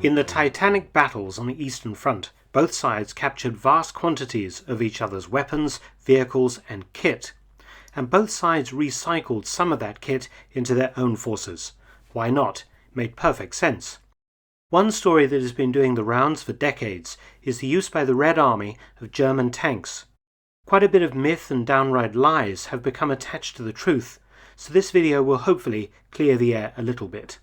In the titanic battles on the Eastern Front, both sides captured vast quantities of each other's weapons, vehicles, and kit, and both sides recycled some of that kit into their own forces. Why not? It made perfect sense. One story that has been doing the rounds for decades is the use by the Red Army of German tanks. Quite a bit of myth and downright lies have become attached to the truth, so this video will hopefully clear the air a little bit.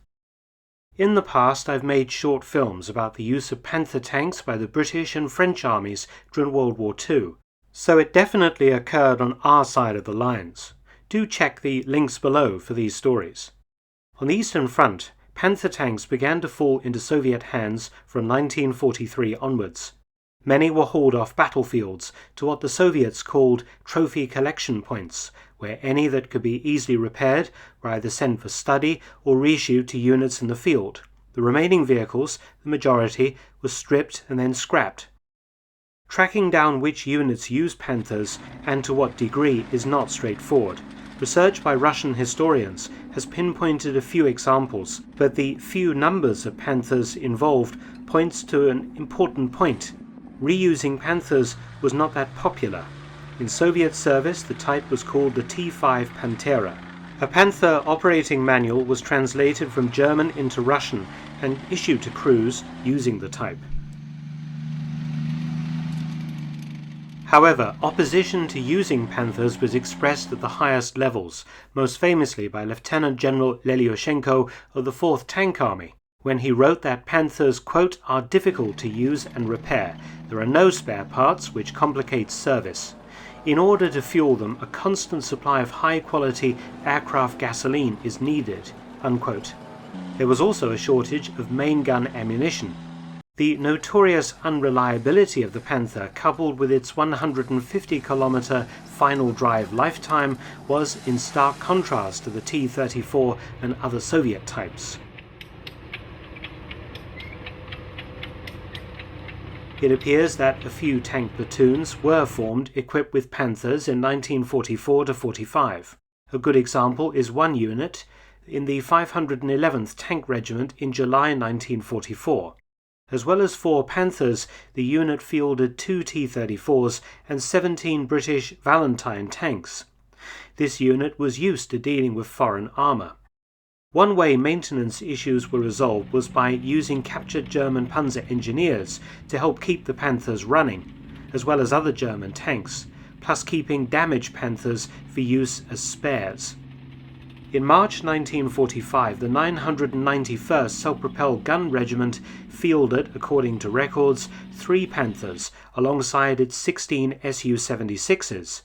In the past, I've made short films about the use of Panther tanks by the British and French armies during World War II, so it definitely occurred on our side of the lines. Do check the links below for these stories. On the Eastern Front, Panther tanks began to fall into Soviet hands from 1943 onwards. Many were hauled off battlefields to what the Soviets called trophy collection points, where any that could be easily repaired were either sent for study or reissued to units in the field. The remaining vehicles, the majority, were stripped and then scrapped. Tracking down which units used Panthers and to what degree is not straightforward. Research by Russian historians has pinpointed a few examples, but the few numbers of Panthers involved points to an important point. Reusing Panthers was not that popular. In Soviet service, the type was called the T5 Pantera. A Panther operating manual was translated from German into Russian and issued to crews using the type. However, opposition to using Panthers was expressed at the highest levels, most famously by Lieutenant General Lelyushenko of the 4th Tank Army, when he wrote that Panthers, quote, are difficult to use and repair. There are no spare parts, which complicates service. In order to fuel them, a constant supply of high-quality aircraft gasoline is needed, unquote. There was also a shortage of main gun ammunition. The notorious unreliability of the Panther, coupled with its 150-kilometer final drive lifetime, was in stark contrast to the T-34 and other Soviet types. It appears that a few tank platoons were formed equipped with Panthers in 1944 to 45. A good example is one unit in the 511th Tank Regiment in July 1944. As well as 4 Panthers, the unit fielded 2 T-34s and 17 British Valentine tanks. This unit was used to dealing with foreign armour. One way maintenance issues were resolved was by using captured German Panzer engineers to help keep the Panthers running, as well as other German tanks, plus keeping damaged Panthers for use as spares. In March 1945, the 991st Self-Propelled Gun Regiment fielded, according to records, 3 Panthers alongside its 16 Su-76s.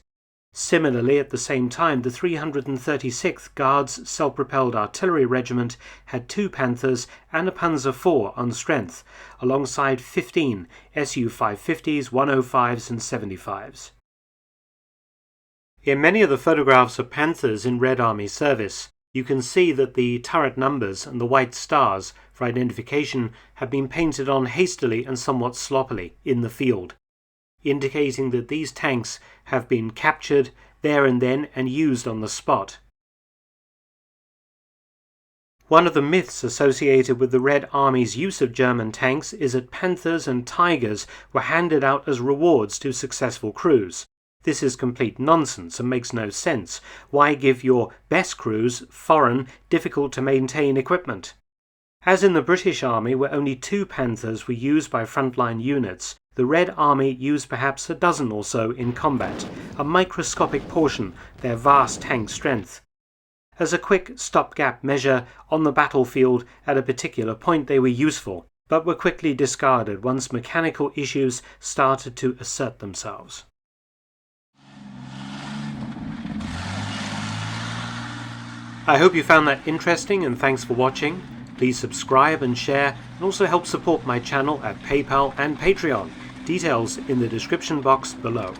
Similarly, at the same time, the 336th Guards Self-Propelled Artillery Regiment had 2 Panthers and a Panzer IV on strength, alongside 15 Su-550s, 105s and 75s. In many of the photographs of Panthers in Red Army service, you can see that the turret numbers and the white stars for identification have been painted on hastily and somewhat sloppily in the field, indicating that these tanks have been captured there and then and used on the spot. One of the myths associated with the Red Army's use of German tanks is that Panthers and Tigers were handed out as rewards to successful crews. This is complete nonsense and makes no sense. Why give your best crews foreign, difficult-to-maintain equipment? As in the British Army, where only 2 Panthers were used by frontline units, the Red Army used perhaps a dozen or so in combat, a microscopic portion of their vast tank strength. As a quick stopgap measure on the battlefield at a particular point they were useful, but were quickly discarded once mechanical issues started to assert themselves. I hope you found that interesting, and thanks for watching. Please subscribe and share, and also help support my channel at PayPal and Patreon. Details in the description box below.